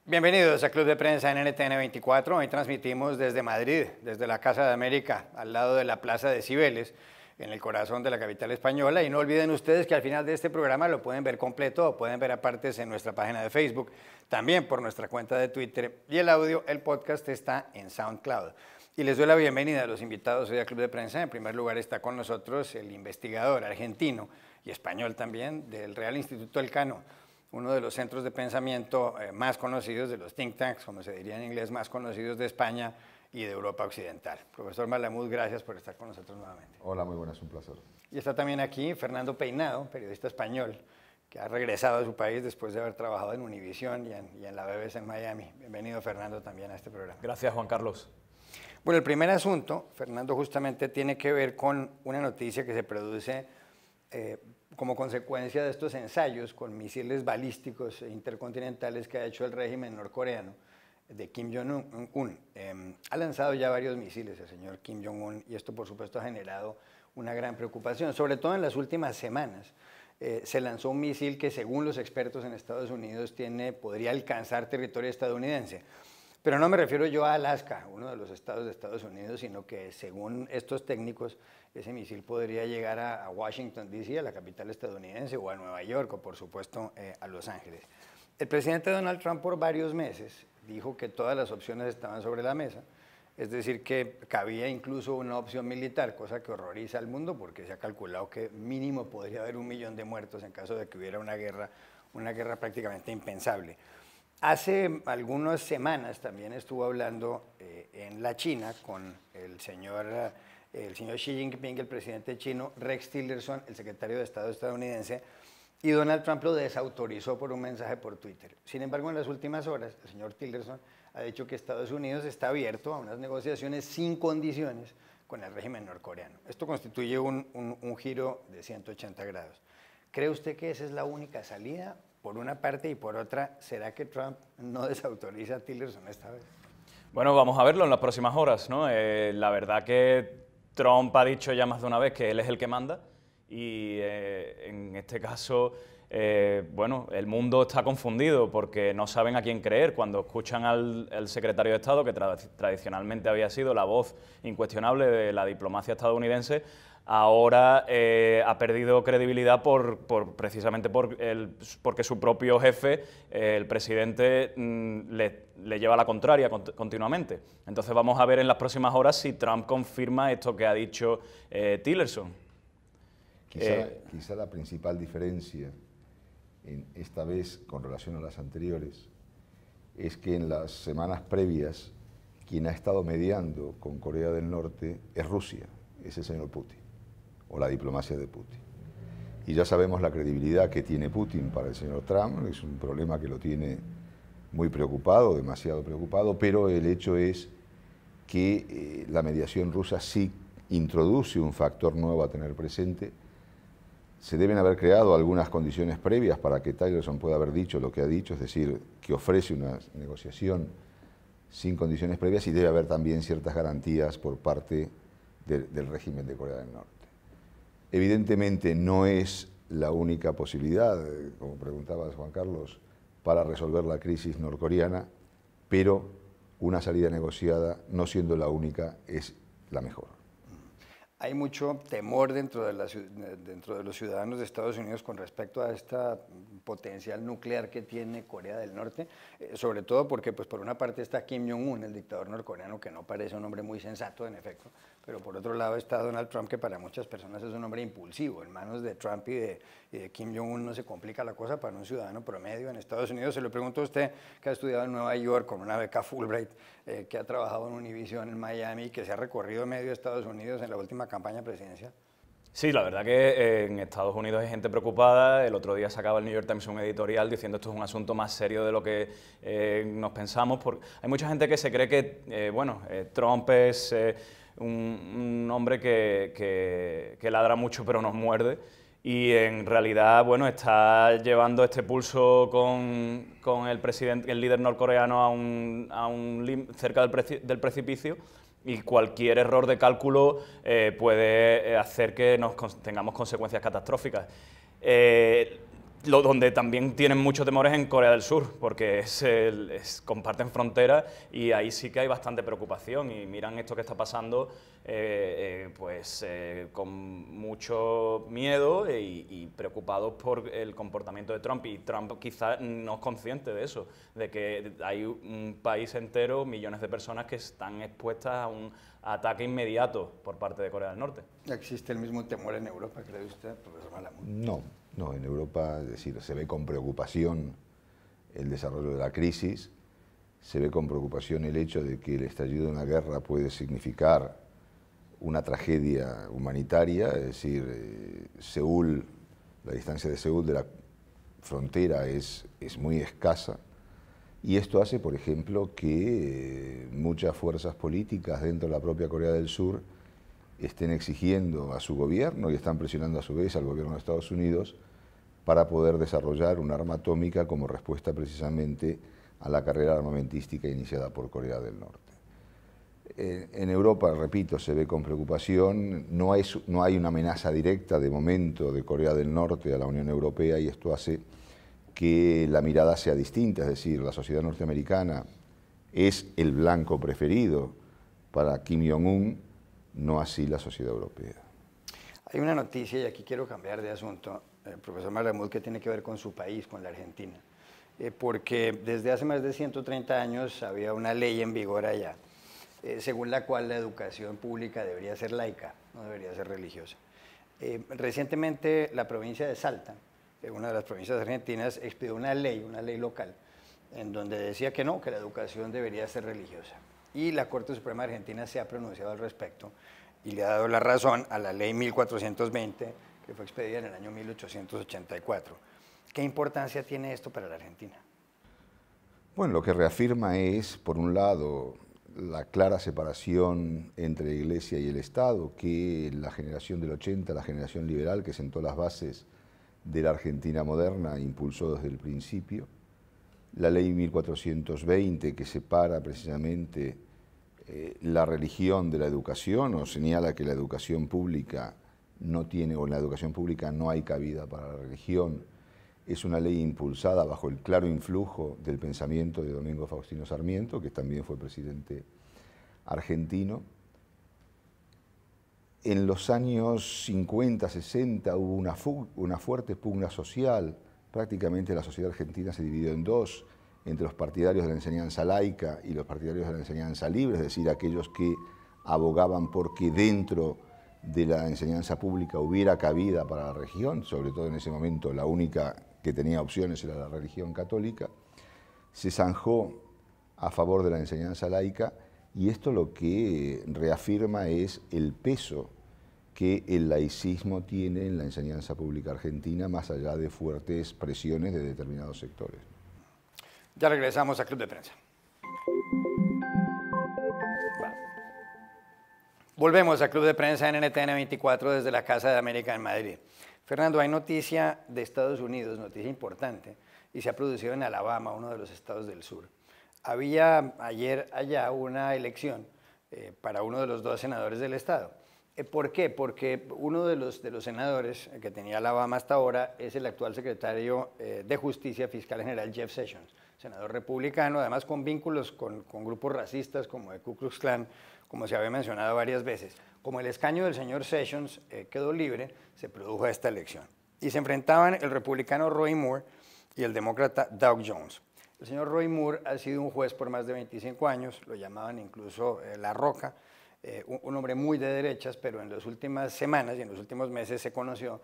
Bienvenidos a Club de Prensa en NTN 24. Hoy transmitimos desde Madrid, desde la Casa de América, al lado de la Plaza de Cibeles, en el corazón de la capital española. Y no olviden ustedes que al final de este programa lo pueden ver completo o pueden ver a partes en nuestra página de Facebook, también por nuestra cuenta de Twitter. Y el audio, el podcast está en SoundCloud. Y les doy la bienvenida a los invitados hoy a Club de Prensa. En primer lugar está con nosotros el investigador argentino y español también del Real Instituto Elcano, uno de los centros de pensamiento más conocidos, de los think tanks, como se diría en inglés, más conocidos de España y de Europa Occidental. Profesor Malamud, gracias por estar con nosotros nuevamente. Hola, muy buenas, un placer. Y está también aquí Fernando Peinado, periodista español, que ha regresado a su país después de haber trabajado en Univision y en la BBC en Miami. Bienvenido, Fernando, también a este programa. Gracias, Juan Carlos. Bueno, el primer asunto, Fernando, justamente tiene que ver con una noticia que se produce como consecuencia de estos ensayos con misiles balísticos e intercontinentales que ha hecho el régimen norcoreano de Kim Jong-un. Ha lanzado ya varios misiles el señor Kim Jong-un y esto por supuesto ha generado una gran preocupación, sobre todo en las últimas semanas. Se lanzó un misil que según los expertos en Estados Unidos podría alcanzar territorio estadounidense. Pero no me refiero yo a Alaska, uno de los estados de Estados Unidos, sino que según estos técnicos, ese misil podría llegar a Washington, D.C., a la capital estadounidense, o a Nueva York, o por supuesto a Los Ángeles. El presidente Donald Trump por varios meses dijo que todas las opciones estaban sobre la mesa, es decir, que cabía incluso una opción militar, cosa que horroriza al mundo porque se ha calculado que mínimo podría haber 1 millón de muertos en caso de que hubiera una guerra prácticamente impensable. Hace algunas semanas también estuvo hablando en la China con el señor Xi Jinping, el presidente chino, Rex Tillerson, el secretario de Estado estadounidense, y Donald Trump lo desautorizó por un mensaje por Twitter. Sin embargo, en las últimas horas, el señor Tillerson ha dicho que Estados Unidos está abierto a unas negociaciones sin condiciones con el régimen norcoreano. Esto constituye un giro de 180 grados. ¿Cree usted que esa es la única salida? Por una parte, y por otra, ¿será que Trump no desautoriza a Tillerson esta vez? Bueno, vamos a verlo en las próximas horas, ¿no? La verdad que Trump ha dicho ya más de una vez que él es el que manda y en este caso, bueno, el mundo está confundido porque no saben a quién creer cuando escuchan al secretario de Estado, que tradicionalmente había sido la voz incuestionable de la diplomacia estadounidense. Ahora ha perdido credibilidad precisamente porque su propio jefe, el presidente, le lleva la contraria continuamente. Entonces vamos a ver en las próximas horas si Trump confirma esto que ha dicho Tillerson. Quizá la principal diferencia esta vez con relación a las anteriores es que en las semanas previas quien ha estado mediando con Corea del Norte es Rusia, es el señor Putin, o la diplomacia de Putin. Y ya sabemos la credibilidad que tiene Putin para el señor Trump, es un problema que lo tiene muy preocupado, demasiado preocupado, pero el hecho es que la mediación rusa sí introduce un factor nuevo a tener presente. Se deben haber creado algunas condiciones previas para que Tillerson pueda haber dicho lo que ha dicho, es decir, que ofrece una negociación sin condiciones previas, y debe haber también ciertas garantías por parte del régimen de Corea del Norte. Evidentemente no es la única posibilidad, como preguntabas, Juan Carlos, para resolver la crisis norcoreana, pero una salida negociada, no siendo la única, es la mejor. Hay mucho temor dentro de los ciudadanos de Estados Unidos con respecto a esta potencial nuclear que tiene Corea del Norte, sobre todo porque pues, por una parte está Kim Jong-un, el dictador norcoreano, que no parece un hombre muy sensato en efecto, pero por otro lado está Donald Trump, que para muchas personas es un hombre impulsivo. En manos de Trump y de Kim Jong-un no se complica la cosa para un ciudadano promedio en Estados Unidos. Se lo pregunto a usted, que ha estudiado en Nueva York con una beca Fulbright, que ha trabajado en Univision en Miami, que se ha recorrido medio Estados Unidos en la última campaña presidencial. Sí, la verdad que en Estados Unidos hay gente preocupada. El otro día sacaba el New York Times un editorial diciendo esto es un asunto más serio de lo que nos pensamos. Hay mucha gente que se cree que Trump es un hombre que ladra mucho pero nos muerde. Y en realidad, bueno, está llevando este pulso con el líder norcoreano cerca del precipicio, y cualquier error de cálculo puede hacer que tengamos consecuencias catastróficas. donde también tienen mucho temor es en Corea del Sur, porque comparten frontera y ahí sí que hay bastante preocupación y miran esto que está pasando con mucho miedo y preocupados por el comportamiento de Trump. Y Trump quizás no es consciente de eso, de que hay un país entero, millones de personas que están expuestas a un ataque inmediato por parte de Corea del Norte. ¿Existe el mismo temor en Europa, cree usted, profesor Malamud? No, en Europa, es decir, se ve con preocupación el desarrollo de la crisis, se ve con preocupación el hecho de que el estallido de una guerra puede significar una tragedia humanitaria, es decir, Seúl, la distancia de Seúl de la frontera es muy escasa, y esto hace, por ejemplo, que muchas fuerzas políticas dentro de la propia Corea del Sur estén exigiendo a su gobierno y están presionando a su vez al gobierno de Estados Unidos para poder desarrollar un arma atómica como respuesta precisamente a la carrera armamentística iniciada por Corea del Norte. En Europa, repito, se ve con preocupación, no hay una amenaza directa de momento de Corea del Norte a la Unión Europea y esto hace que la mirada sea distinta, es decir, la sociedad norteamericana es el blanco preferido para Kim Jong-un, no así la sociedad europea. Hay una noticia, y aquí quiero cambiar de asunto, profesor Malamud, que tiene que ver con su país, con la Argentina, porque desde hace más de 130 años había una ley en vigor allá, según la cual la educación pública debería ser laica, no debería ser religiosa. Recientemente la provincia de Salta, una de las provincias argentinas, expidió una ley local, en donde decía que no, que la educación debería ser religiosa. Y la Corte Suprema Argentina se ha pronunciado al respecto y le ha dado la razón a la ley 1420, que fue expedida en el año 1884. ¿Qué importancia tiene esto para la Argentina? Bueno, lo que reafirma es, por un lado, la clara separación entre la Iglesia y el Estado, que la generación del 80, la generación liberal que sentó las bases de la Argentina moderna, impulsó desde el principio. La ley 1420, que separa precisamente la religión de la educación, o señala que la educación pública no tiene, o en la educación pública no hay cabida para la religión, es una ley impulsada bajo el claro influjo del pensamiento de Domingo Faustino Sarmiento, que también fue presidente argentino. En los años 50, 60 hubo una fuerte pugna social, prácticamente la sociedad argentina se dividió en dos, entre los partidarios de la enseñanza laica y los partidarios de la enseñanza libre, es decir, aquellos que abogaban porque dentro de la enseñanza pública hubiera cabida para la religión, sobre todo en ese momento la única que tenía opciones era la religión católica, se zanjó a favor de la enseñanza laica y esto lo que reafirma es el peso que el laicismo tiene en la enseñanza pública argentina, más allá de fuertes presiones de determinados sectores. Ya regresamos a Club de Prensa. Volvemos a Club de Prensa en NTN 24 desde la Casa de América en Madrid. Fernando, hay noticia de Estados Unidos, noticia importante, y se ha producido en Alabama, uno de los estados del sur. Había ayer allá una elección para uno de los dos senadores del estado. ¿Por qué? Porque uno de los senadores que tenía Alabama hasta ahora es el actual secretario de Justicia Fiscal General Jeff Sessions, senador republicano, además con vínculos con grupos racistas como el Ku Klux Klan, como se había mencionado varias veces. Como el escaño del señor Sessions quedó libre, se produjo esta elección. Y se enfrentaban el republicano Roy Moore y el demócrata Doug Jones. El señor Roy Moore ha sido un juez por más de 25 años, lo llamaban incluso La Roca, un hombre muy de derechas, pero en las últimas semanas y en los últimos meses se conoció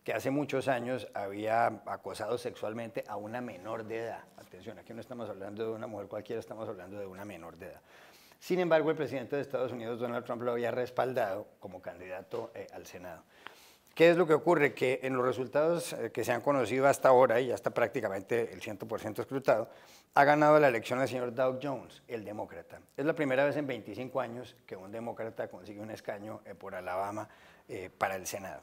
que hace muchos años había acosado sexualmente a una menor de edad. Atención, aquí no estamos hablando de una mujer cualquiera, estamos hablando de una menor de edad. Sin embargo, el presidente de Estados Unidos, Donald Trump, lo había respaldado como candidato al Senado. ¿Qué es lo que ocurre? Que en los resultados que se han conocido hasta ahora, y ya está prácticamente el 100% escrutado, ha ganado la elección el señor Doug Jones, el demócrata. Es la primera vez en 25 años que un demócrata consigue un escaño por Alabama para el Senado.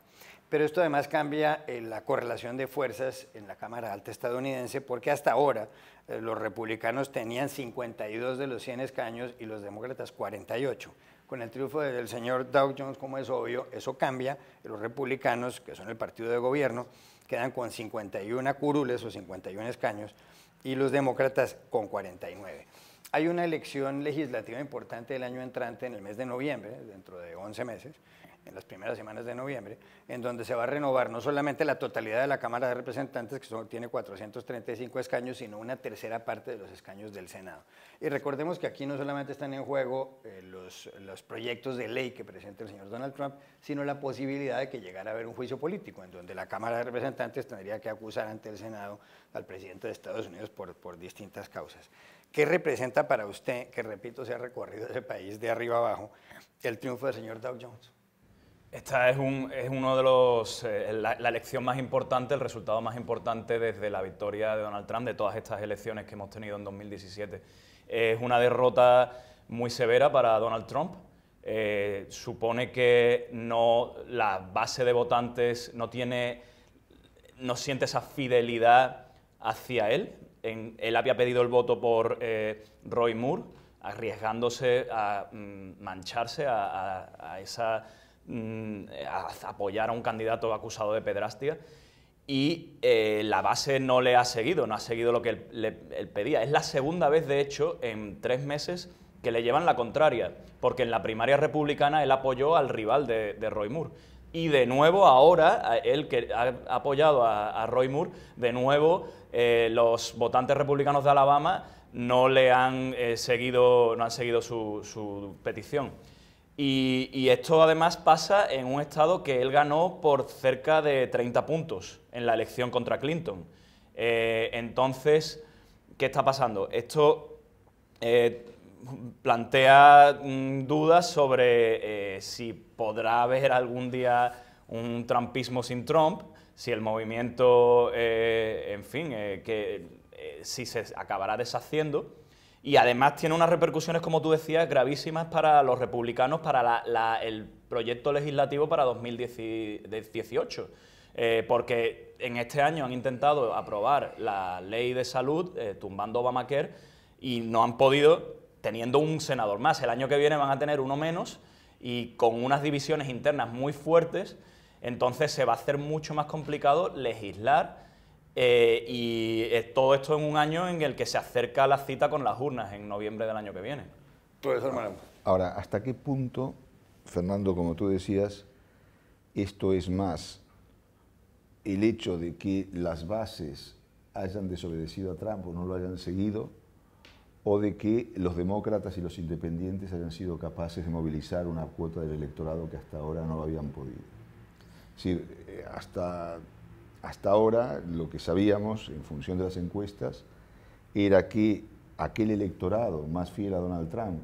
Pero esto además cambia la correlación de fuerzas en la Cámara Alta estadounidense, porque hasta ahora los republicanos tenían 52 de los 100 escaños y los demócratas 48. Con el triunfo del señor Doug Jones, como es obvio, eso cambia. Los republicanos, que son el partido de gobierno, quedan con 51 curules o 51 escaños y los demócratas con 49. Hay una elección legislativa importante el año entrante, en el mes de noviembre, dentro de 11 meses, en las primeras semanas de noviembre, en donde se va a renovar no solamente la totalidad de la Cámara de Representantes, que tiene 435 escaños, sino una tercera parte de los escaños del Senado. Y recordemos que aquí no solamente están en juego los proyectos de ley que presenta el señor Donald Trump, sino la posibilidad de que llegara a haber un juicio político, en donde la Cámara de Representantes tendría que acusar ante el Senado al presidente de Estados Unidos por distintas causas. ¿Qué representa para usted, que repito, se ha recorrido ese país de arriba abajo, el triunfo del señor Dow Jones? Esta es uno de los, la elección más importante, el resultado más importante desde la victoria de Donald Trump, de todas estas elecciones que hemos tenido en 2017. Es una derrota muy severa para Donald Trump. Supone que la base de votantes no siente esa fidelidad hacia él. Él había pedido el voto por Roy Moore, arriesgándose a mancharse, a apoyar a un candidato acusado de pedrastia, y la base no le ha seguido, no ha seguido lo que él pedía. Es la segunda vez, de hecho, en 3 meses que le llevan la contraria, porque en la primaria republicana él apoyó al rival de Roy Moore. Y de nuevo ahora, él que ha apoyado a Roy Moore, de nuevo los votantes republicanos de Alabama no han seguido su petición. Y esto además pasa en un estado que él ganó por cerca de 30 puntos en la elección contra Clinton. Entonces, ¿qué está pasando? Esto plantea dudas sobre si podrá haber algún día un trumpismo sin Trump, si el movimiento, en fin, si se acabará deshaciendo. Y además tiene unas repercusiones, como tú decías, gravísimas para los republicanos, para el proyecto legislativo para 2018. Porque en este año han intentado aprobar la ley de salud, tumbando Obamacare, y no han podido, teniendo un senador más. El año que viene van a tener uno menos y con unas divisiones internas muy fuertes, entonces se va a hacer mucho más complicado legislar. Y todo esto en un año en el que se acerca la cita con las urnas en noviembre del año que viene. Ahora, ¿hasta qué punto, Fernando, como tú decías, esto es más el hecho de que las bases hayan desobedecido a Trump o no lo hayan seguido, o de que los demócratas y los independientes hayan sido capaces de movilizar una cuota del electorado que hasta ahora no lo habían podido? Es decir, hasta ahora lo que sabíamos, en función de las encuestas, era que aquel electorado más fiel a Donald Trump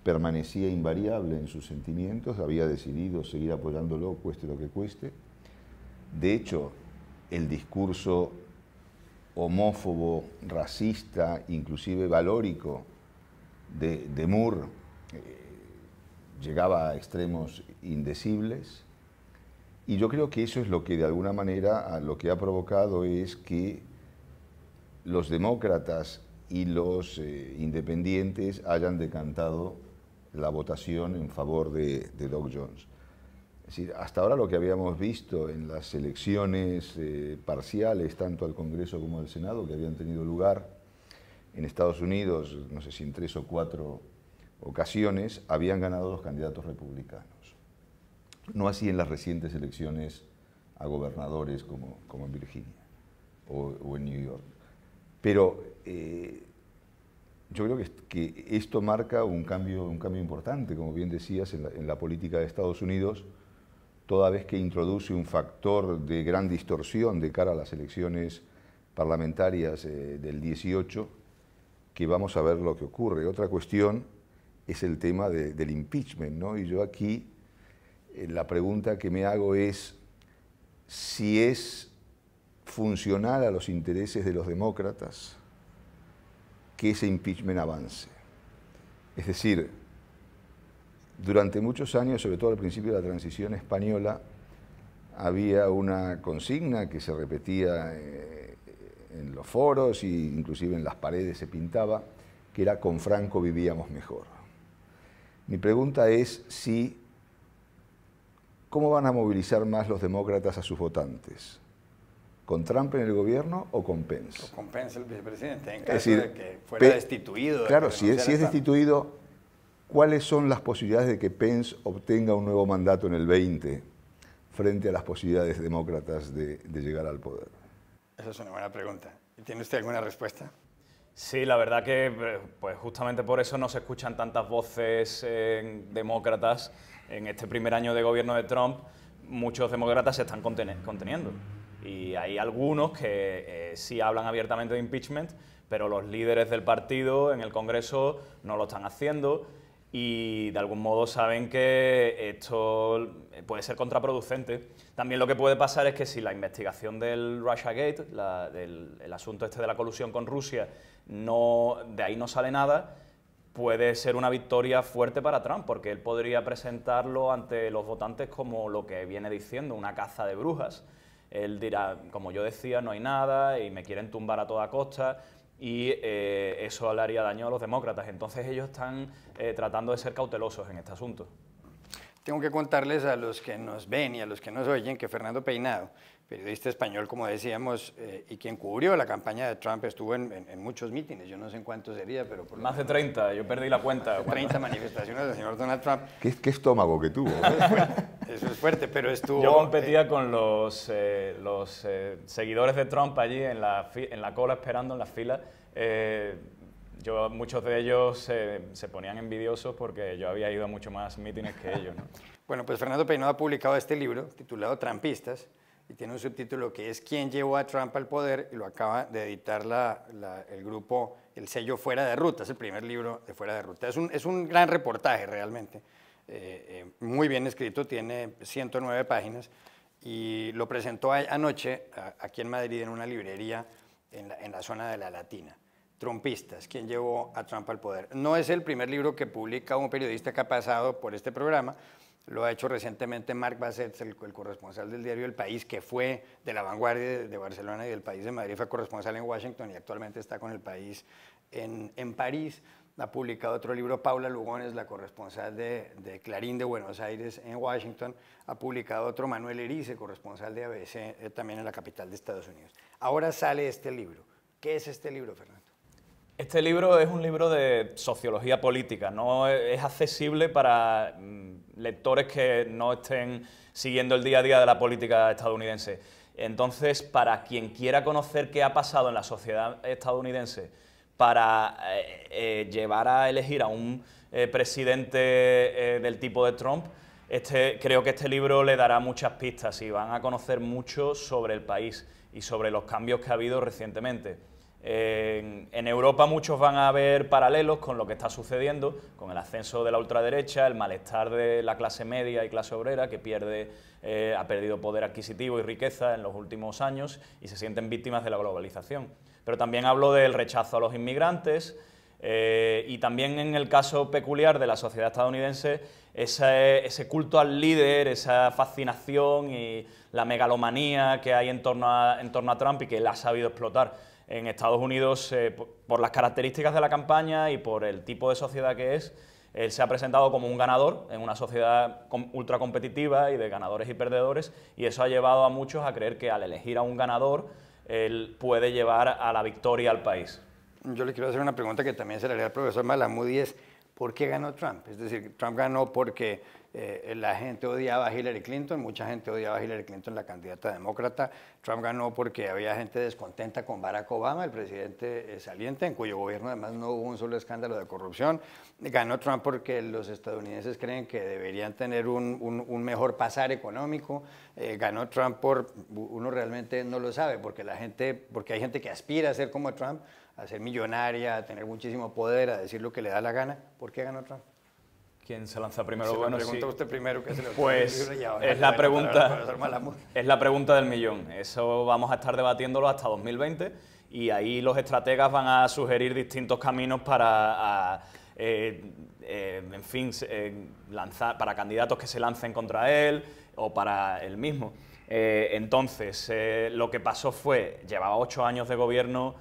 permanecía invariable en sus sentimientos, había decidido seguir apoyándolo, cueste lo que cueste. De hecho, el discurso homófobo, racista, inclusive valórico de Moore llegaba a extremos indecibles. Y yo creo que eso es lo que de alguna manera lo que ha provocado es que los demócratas y los independientes hayan decantado la votación en favor de Dow Jones. Es decir, hasta ahora lo que habíamos visto en las elecciones parciales, tanto al Congreso como al Senado, que habían tenido lugar en Estados Unidos, no sé si en 3 o 4 ocasiones, habían ganado los candidatos republicanos. No así en las recientes elecciones a gobernadores como en Virginia o en New York. Pero yo creo que esto marca un cambio importante, como bien decías, en la política de Estados Unidos, toda vez que introduce un factor de gran distorsión de cara a las elecciones parlamentarias del 18, que vamos a ver lo que ocurre. Otra cuestión es el tema del impeachment, ¿no? Y yo aquí la pregunta que me hago es si es funcional a los intereses de los demócratas que ese impeachment avance. Es decir, durante muchos años, sobre todo al principio de la transición española, había una consigna que se repetía en los foros e inclusive en las paredes se pintaba, que era "con Franco vivíamos mejor". Mi pregunta es ¿cómo van a movilizar más los demócratas a sus votantes? ¿Con Trump en el gobierno o con Pence? O con Pence, el vicepresidente, en caso decir, de que fuera destituido. Claro, si es destituido, ¿cuáles son las posibilidades de que Pence obtenga un nuevo mandato en el 20 frente a las posibilidades demócratas de llegar al poder? Esa es una buena pregunta. ¿Tiene usted alguna respuesta? Sí, la verdad que pues justamente por eso no se escuchan tantas voces demócratas en este primer año de gobierno de Trump. Muchos demócratas se están conteniendo y hay algunos que sí hablan abiertamente de impeachment, pero los líderes del partido en el Congreso no lo están haciendo y de algún modo saben que esto puede ser contraproducente. También lo que puede pasar es que si la investigación del Russiagate, el asunto este de la colusión con Rusia, de ahí no sale nada, puede ser una victoria fuerte para Trump, porque él podría presentarlo ante los votantes como lo que viene diciendo, una caza de brujas. Él dirá, como yo decía, no hay nada y me quieren tumbar a toda costa, y eso le haría daño a los demócratas. Entonces ellos están tratando de ser cautelosos en este asunto. Tengo que contarles a los que nos ven y a los que nos oyen que Fernando Peinado, periodista español, como decíamos, y quien cubrió la campaña de Trump, estuvo en muchos mítines, yo no sé en cuántos sería, pero... Por más de 30, yo perdí la cuenta. 30 manifestaciones del señor Donald Trump. ¿Qué estómago que tuvo? Eso es fuerte, pero estuvo... Yo competía con los seguidores de Trump allí en la cola esperando en las filas. Muchos de ellos se ponían envidiosos porque yo había ido a mucho más mítines que ellos, ¿no? Bueno, pues Fernando Peinado ha publicado este libro titulado Trumpistas y tiene un subtítulo que es ¿Quién llevó a Trump al poder? Y lo acaba de editar el grupo, el sello Fuera de Ruta, es el primer libro de Fuera de Ruta. Es un gran reportaje realmente, muy bien escrito, tiene 109 páginas y lo presentó anoche aquí en Madrid en una librería en la zona de La Latina. Trumpistas, ¿quién llevó a Trump al poder? No es el primer libro que publica un periodista que ha pasado por este programa, lo ha hecho recientemente Marc Bassets, el corresponsal del diario El País, que fue de La Vanguardia de Barcelona y del País de Madrid, fue corresponsal en Washington y actualmente está con El País en París. Ha publicado otro libro, Paula Lugones, la corresponsal de Clarín de Buenos Aires en Washington. Ha publicado otro, Manuel Erice, corresponsal de ABC, también en la capital de Estados Unidos. Ahora sale este libro. ¿Qué es este libro, Fernando? Este libro es un libro de sociología política, no es accesible para lectores que no estén siguiendo el día a día de la política estadounidense. Entonces, para quien quiera conocer qué ha pasado en la sociedad estadounidense para llevar a elegir a un presidente del tipo de Trump, creo que este libro le dará muchas pistas y van a conocer mucho sobre el país y sobre los cambios que ha habido recientemente. En Europa muchos van a ver paralelos con lo que está sucediendo, con el ascenso de la ultraderecha, el malestar de la clase media y clase obrera que ha perdido poder adquisitivo y riqueza en los últimos años y se sienten víctimas de la globalización. Pero también hablo del rechazo a los inmigrantes y también en el caso peculiar de la sociedad estadounidense, ese culto al líder, esa fascinación y la megalomanía que hay en torno a Trump y que él ha sabido explotar. En Estados Unidos, por las características de la campaña y por el tipo de sociedad que es, él se ha presentado como un ganador en una sociedad ultra competitiva y de ganadores y perdedores, y eso ha llevado a muchos a creer que al elegir a un ganador, él puede llevar a la victoria al país. Yo le quiero hacer una pregunta que también se le haría al profesor Malamud y es, ¿por qué ganó Trump? Es decir, Trump ganó porque la gente odiaba a Hillary Clinton, mucha gente odiaba a Hillary Clinton, la candidata demócrata. Trump ganó porque había gente descontenta con Barack Obama, el presidente saliente, en cuyo gobierno además no hubo un solo escándalo de corrupción. Ganó Trump porque los estadounidenses creen que deberían tener un mejor pasar económico. Ganó Trump uno realmente no lo sabe, porque hay gente que aspira a ser como Trump, a ser millonaria, a tener muchísimo poder, a decir lo que le da la gana. ¿Por qué ganó Trump? ¿Quién se lanza primero? Se bueno, pregunta sí. usted primero. Que se pues es la pregunta del millón. Eso vamos a estar debatiéndolo hasta 2020 y ahí los estrategas van a sugerir distintos caminos para, en fin, para candidatos que se lancen contra él o para él mismo. Entonces, lo que pasó fue, llevaba 8 años de gobierno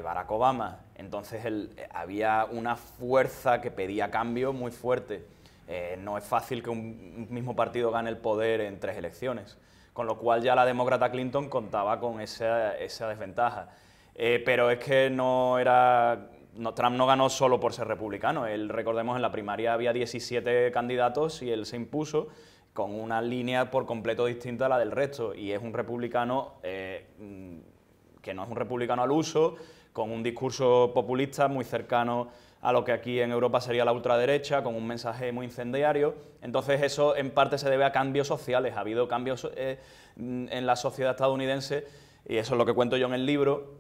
Barack Obama, entonces había una fuerza que pedía cambio muy fuerte. No es fácil que un mismo partido gane el poder en 3 elecciones. con lo cual ya la demócrata Clinton contaba con esa desventaja. Pero es que Trump no ganó solo por ser republicano. Recordemos, en la primaria había 17 candidatos y él se impuso con una línea por completo distinta a la del resto, y es un republicano que no es un republicano al uso, con un discurso populista muy cercano a lo que aquí en Europa sería la ultraderecha, con un mensaje muy incendiario. Entonces eso en parte se debe a cambios sociales. Ha habido cambios en la sociedad estadounidense, y eso es lo que cuento yo en el libro,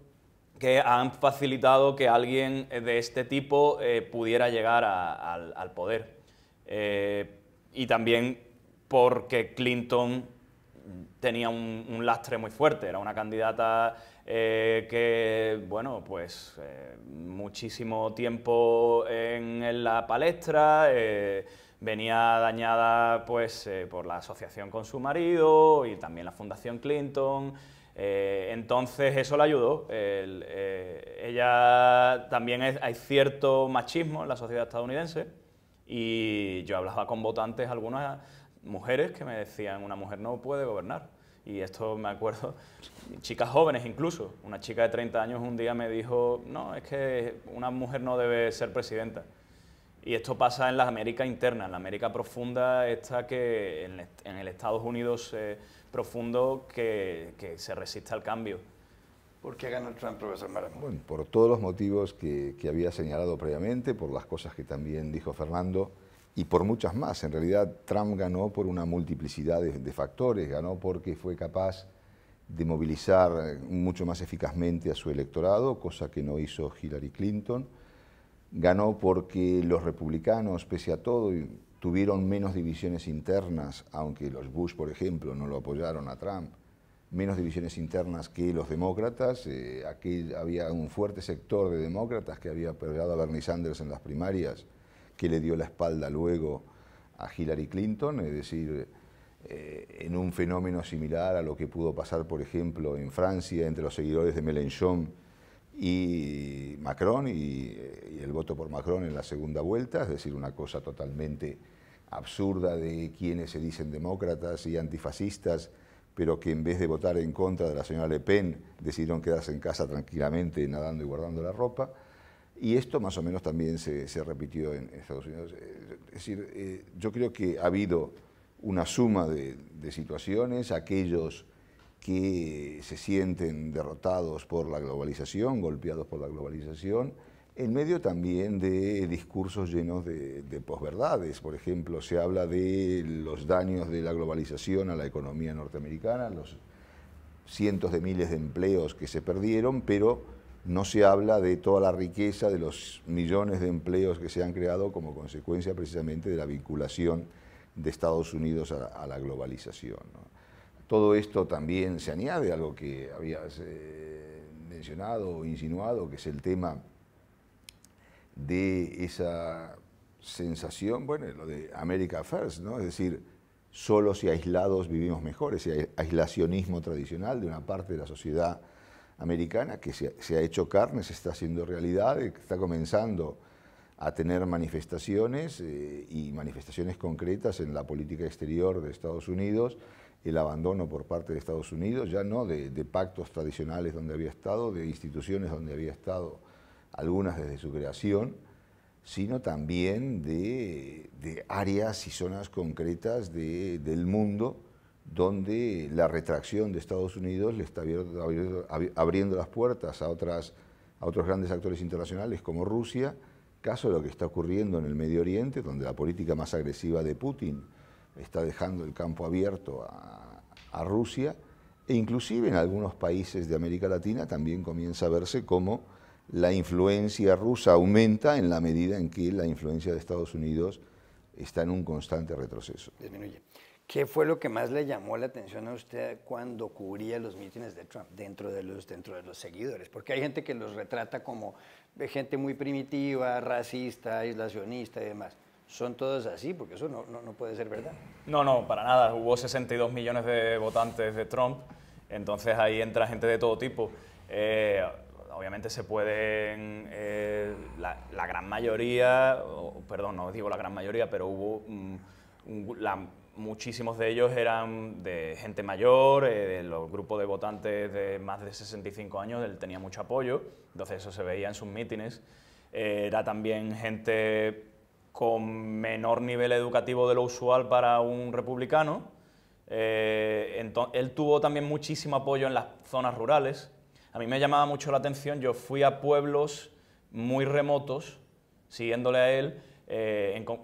que han facilitado que alguien de este tipo pudiera llegar al poder. Y también porque Clinton tenía un lastre muy fuerte, era una candidata que, bueno, pues muchísimo tiempo en la palestra, venía dañada pues por la asociación con su marido y también la Fundación Clinton. Entonces eso le ayudó. Ella también hay cierto machismo en la sociedad estadounidense, y yo hablaba con votantes, algunas mujeres que me decían: una mujer no puede gobernar. Y esto me acuerdo, chicas jóvenes incluso. Una chica de 30 años un día me dijo: no, es que una mujer no debe ser presidenta. Y esto pasa en la América interna, en la América profunda, que en el Estados Unidos profundo, que se resiste al cambio. ¿Por qué ganó Trump, profesor Maramo? Bueno, por todos los motivos que había señalado previamente, por las cosas que también dijo Fernando, y por muchas más. En realidad, Trump ganó por una multiplicidad de factores. Ganó porque fue capaz de movilizar mucho más eficazmente a su electorado, cosa que no hizo Hillary Clinton. Ganó porque los republicanos, pese a todo, tuvieron menos divisiones internas, aunque los Bush, por ejemplo, no lo apoyaron a Trump, menos divisiones internas que los demócratas. Aquí había un fuerte sector de demócratas que había apoyado a Bernie Sanders en las primarias, que le dio la espalda luego a Hillary Clinton, es decir, en un fenómeno similar a lo que pudo pasar, por ejemplo, en Francia, entre los seguidores de Mélenchon y Macron, y el voto por Macron en la segunda vuelta, es decir, una cosa totalmente absurda de quienes se dicen demócratas y antifascistas, pero que en vez de votar en contra de la señora Le Pen, decidieron quedarse en casa tranquilamente, nadando y guardando la ropa. Y esto más o menos también se repitió en Estados Unidos. Es decir, yo creo que ha habido una suma de situaciones, aquellos que se sienten derrotados por la globalización, golpeados por la globalización, en medio también de discursos llenos de posverdades. Por ejemplo, se habla de los daños de la globalización a la economía norteamericana, los cientos de miles de empleos que se perdieron, pero no se habla de toda la riqueza, de los millones de empleos que se han creado como consecuencia precisamente de la vinculación de Estados Unidos a la globalización, ¿no? Todo esto también se añade a algo que habías mencionado o insinuado, que es el tema de esa sensación, bueno, lo de America First, ¿no? Es decir, solos y aislados vivimos mejor, ese aislacionismo tradicional de una parte de la sociedad americana que se ha hecho carne, se está haciendo realidad, está comenzando a tener manifestaciones y manifestaciones concretas en la política exterior de Estados Unidos, el abandono por parte de Estados Unidos, ya no de pactos tradicionales donde había estado, de instituciones donde había estado, algunas desde su creación, sino también de áreas y zonas concretas del mundo donde la retracción de Estados Unidos le está abriendo las puertas a otros grandes actores internacionales como Rusia, caso de lo que está ocurriendo en el Medio Oriente, donde la política más agresiva de Putin está dejando el campo abierto a Rusia, e inclusive en algunos países de América Latina también comienza a verse como la influencia rusa aumenta en la medida en que la influencia de Estados Unidos está en un constante retroceso. Disminuye. ¿Qué fue lo que más le llamó la atención a usted cuando cubría los mítines de Trump dentro de los seguidores? Porque hay gente que los retrata como gente muy primitiva, racista, aislacionista y demás. ¿Son todos así? Porque eso no puede ser verdad. No, para nada. Hubo 62 millones de votantes de Trump, entonces ahí entra gente de todo tipo. Obviamente se pueden, la gran mayoría, perdón, no digo la gran mayoría, pero hubo muchísimos de ellos eran de gente mayor, de los grupos de votantes de más de 65 años, él tenía mucho apoyo, entonces eso se veía en sus mítines. Era también gente con menor nivel educativo de lo usual para un republicano. Él tuvo también muchísimo apoyo en las zonas rurales. A mí me llamaba mucho la atención, yo fui a pueblos muy remotos, siguiéndole a él.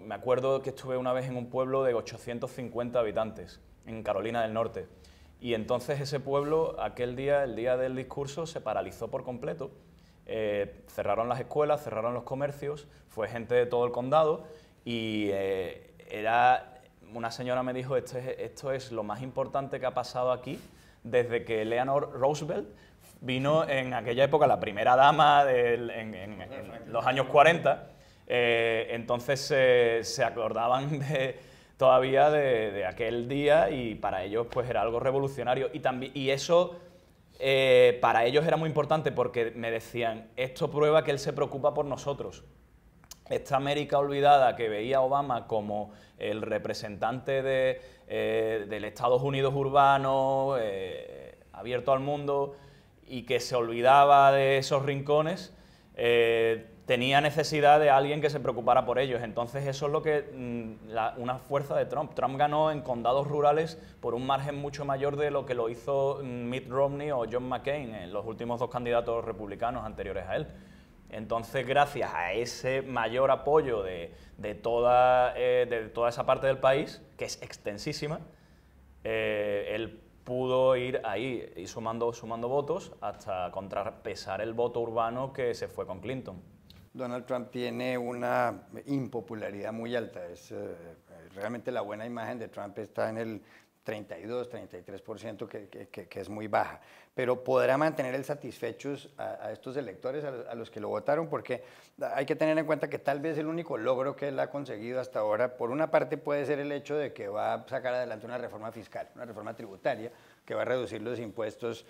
Me acuerdo que estuve una vez en un pueblo de 850 habitantes, en Carolina del Norte. Y entonces ese pueblo, aquel día, el día del discurso, se paralizó por completo. Cerraron las escuelas, cerraron los comercios, fue gente de todo el condado y una señora me dijo, esto es lo más importante que ha pasado aquí desde que Eleanor Roosevelt vino en aquella época, la primera dama en los años 40. Entonces se acordaban todavía de aquel día y para ellos pues era algo revolucionario. Y eso para ellos era muy importante porque me decían, esto prueba que él se preocupa por nosotros. Esta América olvidada que veía a Obama como el representante del Estados Unidos urbano, abierto al mundo, y que se olvidaba de esos rincones, tenía necesidad de alguien que se preocupara por ellos. Entonces eso es lo que una fuerza de Trump. Trump ganó en condados rurales por un margen mucho mayor de lo que lo hizo Mitt Romney o John McCain, los últimos dos candidatos republicanos anteriores a él. Entonces, gracias a ese mayor apoyo de toda esa parte del país, que es extensísima, él pudo ir ahí y sumando votos hasta contrapesar el voto urbano que se fue con Clinton. Donald Trump tiene una impopularidad muy alta. Realmente la buena imagen de Trump está en el 32, 33%, que es muy baja. Pero podrá mantener el satisfechos a estos electores, a los que lo votaron, porque hay que tener en cuenta que tal vez el único logro que él ha conseguido hasta ahora, por una parte puede ser el hecho de que va a sacar adelante una reforma fiscal, una reforma tributaria, que va a reducir los impuestos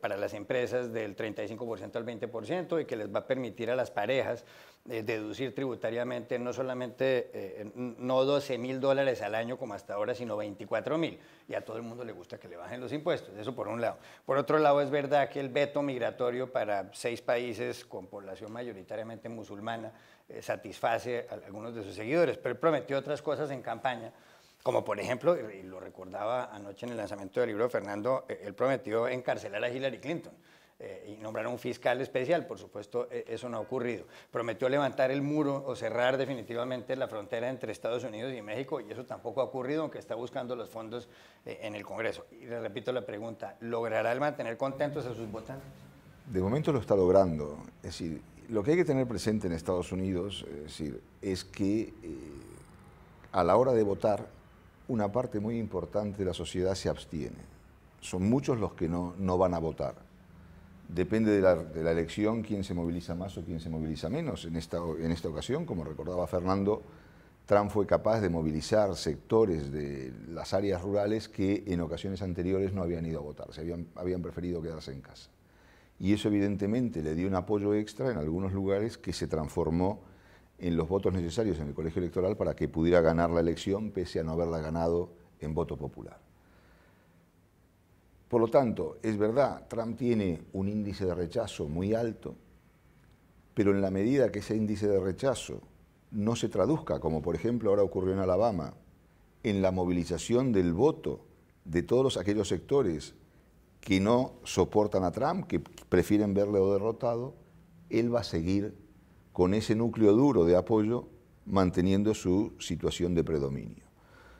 para las empresas del 35% al 20% y que les va a permitir a las parejas deducir tributariamente no solamente no $12.000 al año como hasta ahora, sino 24.000. Y a todo el mundo le gusta que le bajen los impuestos, eso por un lado. Por otro lado, es verdad que el veto migratorio para 6 países con población mayoritariamente musulmana satisface a algunos de sus seguidores, pero él prometió otras cosas en campaña, como por ejemplo, y lo recordaba anoche en el lanzamiento del libro de Fernando, él prometió encarcelar a Hillary Clinton y nombrar a un fiscal especial. Por supuesto, eso no ha ocurrido. Prometió levantar el muro o cerrar definitivamente la frontera entre Estados Unidos y México, y eso tampoco ha ocurrido, aunque está buscando los fondos en el Congreso. Y le repito la pregunta, ¿logrará él mantener contentos a sus votantes? De momento lo está logrando. Es decir, lo que hay que tener presente en Estados Unidos es que a la hora de votar, una parte muy importante de la sociedad se abstiene. Son muchos los que no van a votar. Depende de la elección quién se moviliza más o quién se moviliza menos. En esta ocasión, como recordaba Fernando, Trump fue capaz de movilizar sectores de las áreas rurales que en ocasiones anteriores no habían ido a votar, habían preferido quedarse en casa. Y eso evidentemente le dio un apoyo extra en algunos lugares que se transformó en los votos necesarios en el colegio electoral para que pudiera ganar la elección pese a no haberla ganado en voto popular. Por lo tanto, es verdad, Trump tiene un índice de rechazo muy alto, pero en la medida que ese índice de rechazo no se traduzca, como por ejemplo ahora ocurrió en Alabama, en la movilización del voto de todos aquellos sectores que no soportan a Trump, que prefieren verlo derrotado, él va a seguir con ese núcleo duro de apoyo manteniendo su situación de predominio.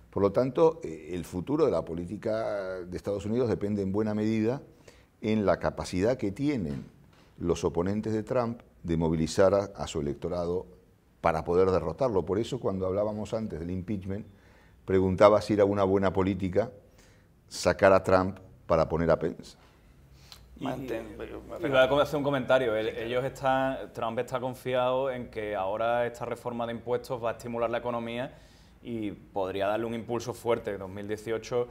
Por lo tanto, el futuro de la política de Estados Unidos depende en buena medida en la capacidad que tienen los oponentes de Trump de movilizar a su electorado para poder derrotarlo. Por eso, cuando hablábamos antes del impeachment, preguntaba si era una buena política sacar a Trump para poner a Pence. Voy a hacer un comentario. Trump está confiado en que ahora esta reforma de impuestos va a estimular la economía y podría darle un impulso fuerte. En 2018,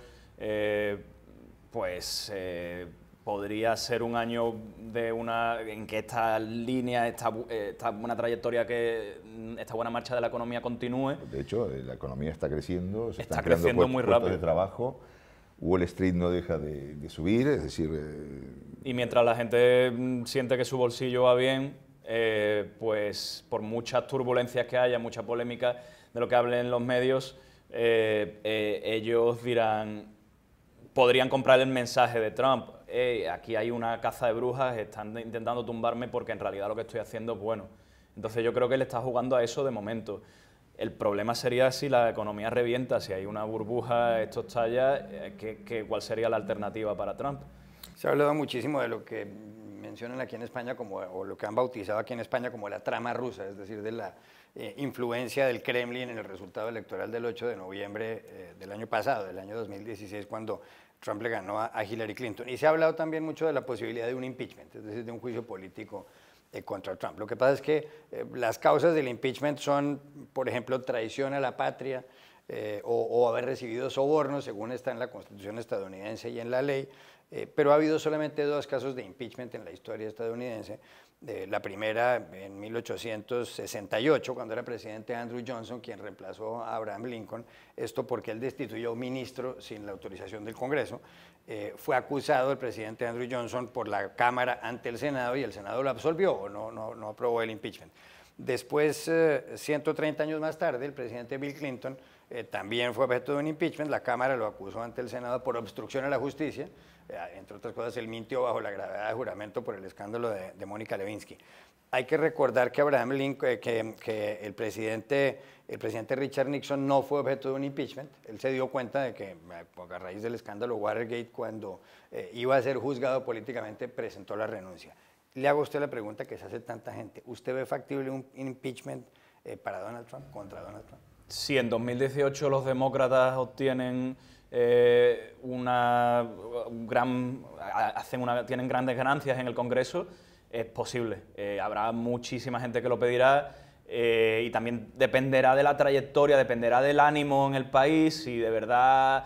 podría ser un año en que esta línea, esta buena trayectoria, esta buena marcha de la economía continúe. De hecho, la economía está creciendo, se está están creando creciendo muy puestos rápido de trabajo, Wall Street no deja de subir, es decir... Y mientras la gente siente que su bolsillo va bien, pues por muchas turbulencias que haya, mucha polémica de lo que hablen los medios, ellos podrían comprar el mensaje de Trump. Aquí hay una caza de brujas, están intentando tumbarme porque en realidad lo que estoy haciendo es bueno. Entonces yo creo que él está jugando a eso de momento. El problema sería si la economía revienta, si hay una burbuja, esto estalla, ¿cuál sería la alternativa para Trump? Se ha hablado muchísimo de lo que mencionan aquí en España, o lo que han bautizado aquí en España como la trama rusa, es decir, de la influencia del Kremlin en el resultado electoral del 8 de noviembre del año pasado, del año 2016, cuando Trump le ganó a Hillary Clinton. Y se ha hablado también mucho de la posibilidad de un impeachment, es decir, de un juicio político contra Trump. Lo que pasa es que las causas del impeachment son, por ejemplo, traición a la patria o haber recibido sobornos, según está en la Constitución estadounidense y en la ley, pero ha habido solamente 2 casos de impeachment en la historia estadounidense. La primera en 1868, cuando era presidente Andrew Johnson, quien reemplazó a Abraham Lincoln, esto porque él destituyó a un ministro sin la autorización del Congreso. Fue acusado el presidente Andrew Johnson por la Cámara ante el Senado y el Senado lo absolvió o no aprobó el impeachment. Después, 130 años más tarde, el presidente Bill Clinton también fue objeto de un impeachment. La Cámara lo acusó ante el Senado por obstrucción a la justicia. Entre otras cosas, él mintió bajo la gravedad de juramento por el escándalo de Mónica Lewinsky. Hay que recordar que Abraham Lincoln, que el presidente Richard Nixon no fue objeto de un impeachment. Él se dio cuenta de que a raíz del escándalo Watergate, cuando iba a ser juzgado políticamente, presentó la renuncia. Le hago a usted la pregunta que se hace tanta gente. ¿Usted ve factible un impeachment para Donald Trump, contra Donald Trump? Si en 2018 los demócratas obtienen tienen grandes ganancias en el Congreso, es posible. Habrá muchísima gente que lo pedirá y también dependerá de la trayectoria, dependerá del ánimo en el país. Si de verdad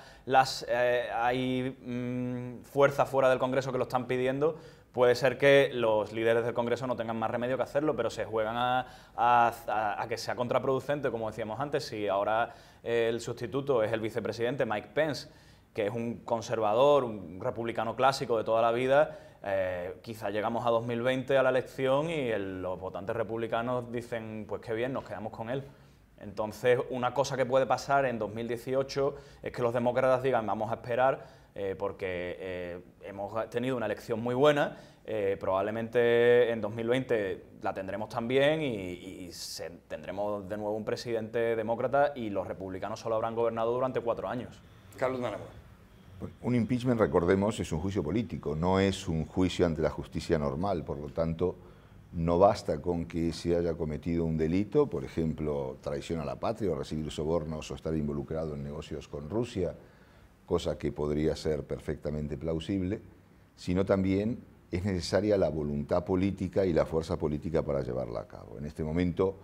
hay fuerzas fuera del Congreso que lo están pidiendo, puede ser que los líderes del Congreso no tengan más remedio que hacerlo, pero se juegan a que sea contraproducente, como decíamos antes. Si ahora el sustituto es el vicepresidente Mike Pence, que es un conservador, un republicano clásico de toda la vida, quizá llegamos a 2020 a la elección y los votantes republicanos dicen, pues qué bien, nos quedamos con él. Entonces, una cosa que puede pasar en 2018 es que los demócratas digan, vamos a esperar, porque hemos tenido una elección muy buena, probablemente en 2020 la tendremos también y tendremos de nuevo un presidente demócrata y los republicanos solo habrán gobernado durante 4 años. Carlos Maragall. Un impeachment, recordemos, es un juicio político, no es un juicio ante la justicia normal, por lo tanto, no basta con que se haya cometido un delito, por ejemplo, traición a la patria o recibir sobornos o estar involucrado en negocios con Rusia, cosa que podría ser perfectamente plausible, sino también es necesaria la voluntad política y la fuerza política para llevarla a cabo. En este momento,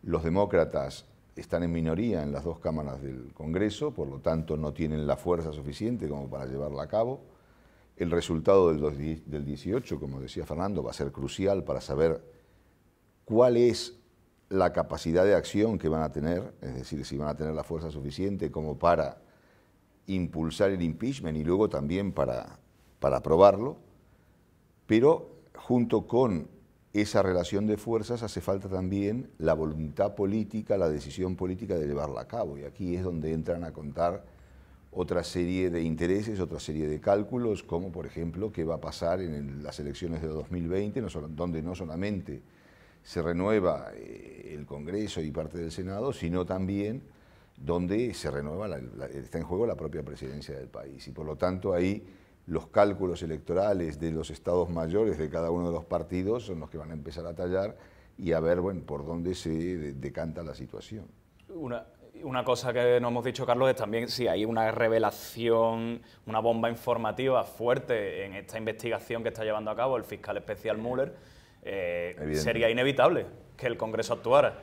los demócratas están en minoría en las 2 cámaras del Congreso, por lo tanto no tienen la fuerza suficiente como para llevarla a cabo. El resultado del 18, como decía Fernando, va a ser crucial para saber cuál es la capacidad de acción que van a tener, es decir, si van a tener la fuerza suficiente como para impulsar el impeachment y luego también para aprobarlo, pero junto con esa relación de fuerzas hace falta también la voluntad política, la decisión política de llevarla a cabo. Y aquí es donde entran a contar otra serie de intereses, otra serie de cálculos, como por ejemplo qué va a pasar en las elecciones de 2020, donde no solamente se renueva el Congreso y parte del Senado, sino también donde se renueva, está en juego la propia presidencia del país. Y por lo tanto ahí los cálculos electorales de los estados mayores de cada uno de los partidos son los que van a empezar a tallar y a ver, bueno, por dónde se decanta la situación. Una cosa que no hemos dicho, Carlos, es también si hay una revelación, una bomba informativa fuerte en esta investigación que está llevando a cabo el fiscal especial Mueller, sería inevitable que el Congreso actuara.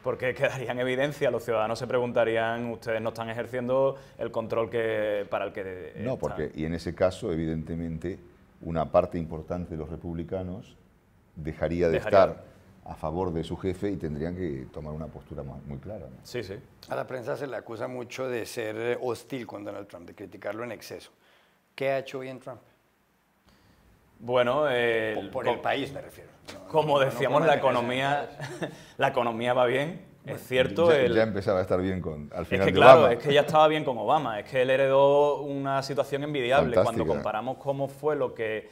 Porque quedaría en evidencia, los ciudadanos se preguntarían, ustedes no están ejerciendo el control para el que... No, porque, y en ese caso, evidentemente, una parte importante de los republicanos dejaría de estar a favor de su jefe y tendrían que tomar una postura muy clara, ¿no? Sí, sí. A la prensa se le acusa mucho de ser hostil con Donald Trump, de criticarlo en exceso. ¿Qué ha hecho bien Trump? Bueno, por el país me refiero. Como decíamos, la economía va bien, es cierto. Ya empezaba a estar bien al final de claro, Obama. es que ya estaba bien con Obama, es que él heredó una situación envidiable. Fantástica. Cuando comparamos cómo fue lo que,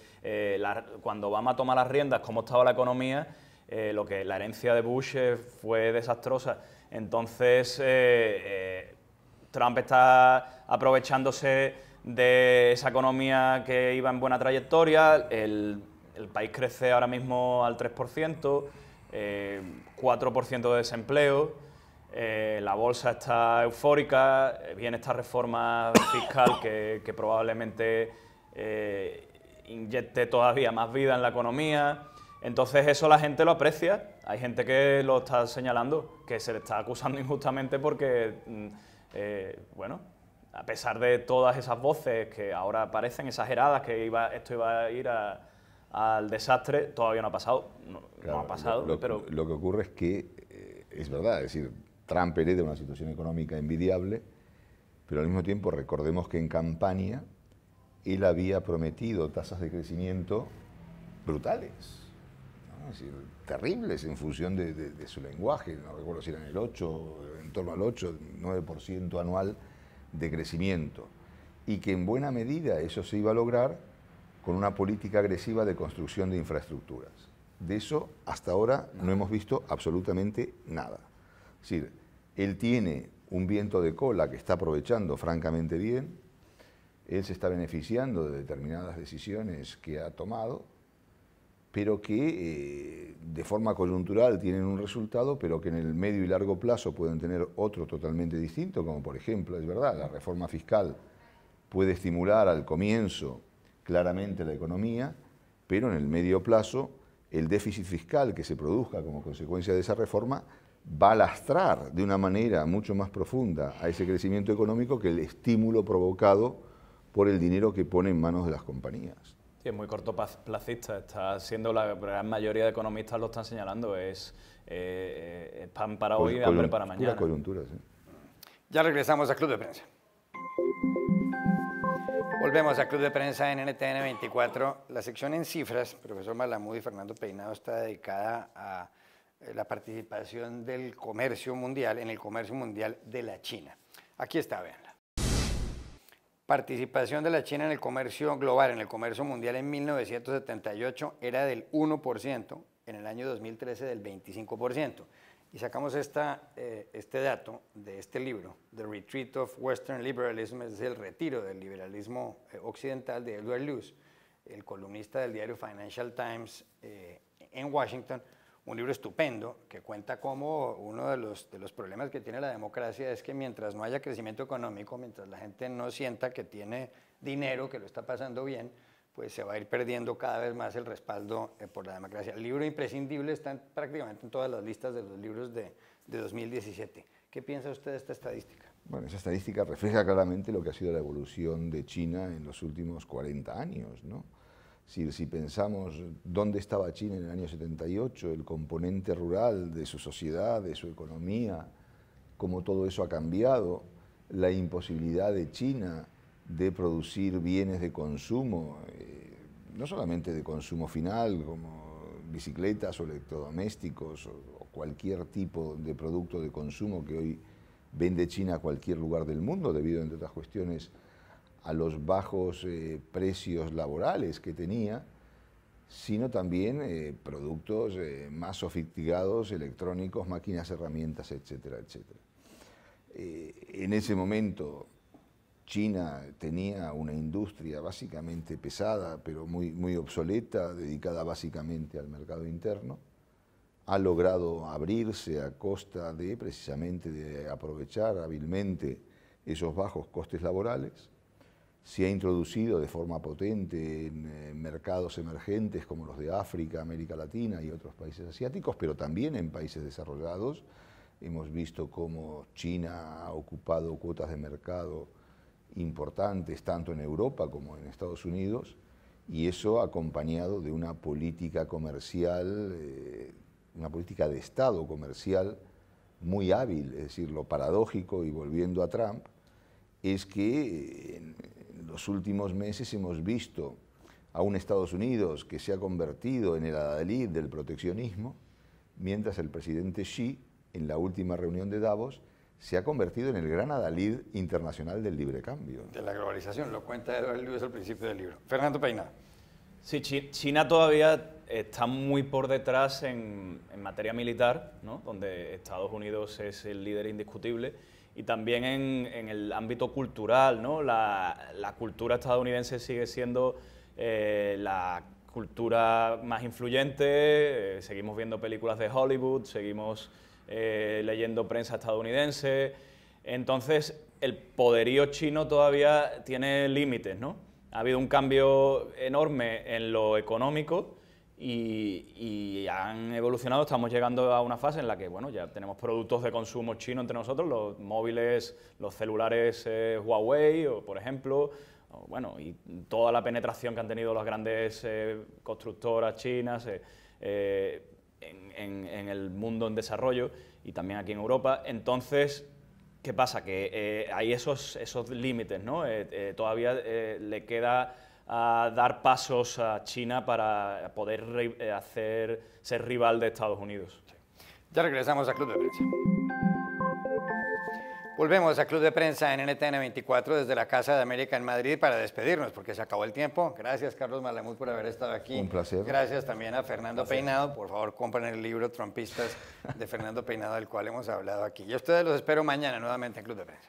cuando Obama toma las riendas, cómo estaba la economía, la herencia de Bush fue desastrosa. Entonces, Trump está aprovechándose de esa economía que iba en buena trayectoria. El país crece ahora mismo al 3%, 4% de desempleo, la bolsa está eufórica, viene esta reforma fiscal que probablemente inyecte todavía más vida en la economía. Entonces eso la gente lo aprecia. Hay gente que lo está señalando, que se le está acusando injustamente porque, bueno, a pesar de todas esas voces que ahora parecen exageradas, que esto iba a ir al desastre, todavía no ha pasado. No ha pasado, pero... Lo que ocurre es que, es verdad, es decir, Trump hereda una situación económica envidiable, pero al mismo tiempo recordemos que en campaña él había prometido tasas de crecimiento brutales, ¿no? Es decir, terribles en función de su lenguaje. No recuerdo si eran el 8, en torno al 8, 9% anual de crecimiento, y que en buena medida eso se iba a lograr con una política agresiva de construcción de infraestructuras. De eso hasta ahora no hemos visto absolutamente nada. Es decir, él tiene un viento de cola que está aprovechando francamente bien, él se está beneficiando de determinadas decisiones que ha tomado, pero que de forma coyuntural tienen un resultado, pero que en el medio y largo plazo pueden tener otro totalmente distinto, como por ejemplo, es verdad, la reforma fiscal puede estimular al comienzo claramente la economía, pero en el medio plazo el déficit fiscal que se produzca como consecuencia de esa reforma va a lastrar de una manera mucho más profunda a ese crecimiento económico que el estímulo provocado por el dinero que pone en manos de las compañías. Sí, es muy cortoplacista, está siendo la gran mayoría de economistas lo están señalando, es pan para hoy y hambre para mañana. Pura coyuntura, sí. Ya regresamos a Club de Prensa. Volvemos a Club de Prensa en NTN 24. La sección en cifras, profesor Malamud y Fernando Peinado, está dedicada a la participación del comercio mundial en el comercio mundial de la China. Aquí está, véanla. Participación de la China en el comercio global, en el comercio mundial en 1978 era del 1%, en el año 2013 del 25%. Y sacamos este dato de este libro, The Retreat of Western Liberalism, es el retiro del liberalismo occidental, de Edward Luce, el columnista del diario Financial Times en Washington. Un libro estupendo que cuenta cómo uno de los problemas que tiene la democracia es que mientras no haya crecimiento económico, mientras la gente no sienta que tiene dinero, que lo está pasando bien, pues se va a ir perdiendo cada vez más el respaldo por la democracia. El libro imprescindible está prácticamente en todas las listas de los libros de 2017. ¿Qué piensa usted de esta estadística? Bueno, esa estadística refleja claramente lo que ha sido la evolución de China en los últimos 40 años, ¿no? Si pensamos dónde estaba China en el año 78, el componente rural de su sociedad, de su economía, cómo todo eso ha cambiado, la imposibilidad de China de producir bienes de consumo, no solamente de consumo final, como bicicletas o electrodomésticos o cualquier tipo de producto de consumo que hoy vende China a cualquier lugar del mundo, debido, entre otras cuestiones, a los bajos precios laborales que tenía, sino también productos más sofisticados, electrónicos, máquinas, herramientas, etcétera, etcétera. En ese momento China tenía una industria básicamente pesada, pero muy obsoleta, dedicada básicamente al mercado interno. Ha logrado abrirse a costa de, precisamente, de aprovechar hábilmente esos bajos costes laborales. Se ha introducido de forma potente en mercados emergentes como los de África, América Latina y otros países asiáticos, pero también en países desarrollados. Hemos visto cómo China ha ocupado cuotas de mercado importantes tanto en Europa como en Estados Unidos, y eso acompañado de una política comercial, una política de Estado comercial muy hábil. Es decir, lo paradójico, y volviendo a Trump, es que en los últimos meses hemos visto a un Estados Unidos que se ha convertido en el adalid del proteccionismo, mientras el presidente Xi, en la última reunión de Davos, se ha convertido en el gran adalid internacional del libre cambio. De la globalización, lo cuenta Eduardo Luis al principio del libro. Fernando Peinado. Sí, China todavía está muy por detrás en materia militar, ¿no? Donde Estados Unidos es el líder indiscutible, y también en el ámbito cultural, ¿no? La cultura estadounidense sigue siendo la cultura más influyente, seguimos viendo películas de Hollywood, seguimos leyendo prensa estadounidense. Entonces, el poderío chino todavía tiene límites, ¿no? Ha habido un cambio enorme en lo económico y han evolucionado. Estamos llegando a una fase en la que, bueno, ya tenemos productos de consumo chino entre nosotros, los móviles, los celulares Huawei, por ejemplo, bueno, y toda la penetración que han tenido las grandes constructoras chinas en el mundo en desarrollo y también aquí en Europa. Entonces, ¿qué pasa? Que hay esos límites, ¿no? Todavía le queda dar pasos a China para poder ser rival de Estados Unidos. Sí. Ya regresamos a Club de Prensa. Volvemos a Club de Prensa en NTN 24 desde la Casa de América en Madrid para despedirnos, porque se acabó el tiempo. Gracias, Carlos Malamud, por haber estado aquí. Un placer. Gracias también a Fernando Peinado. Por favor, compren el libro Trumpistas de Fernando Peinado, del cual hemos hablado aquí. Y a ustedes los espero mañana nuevamente en Club de Prensa.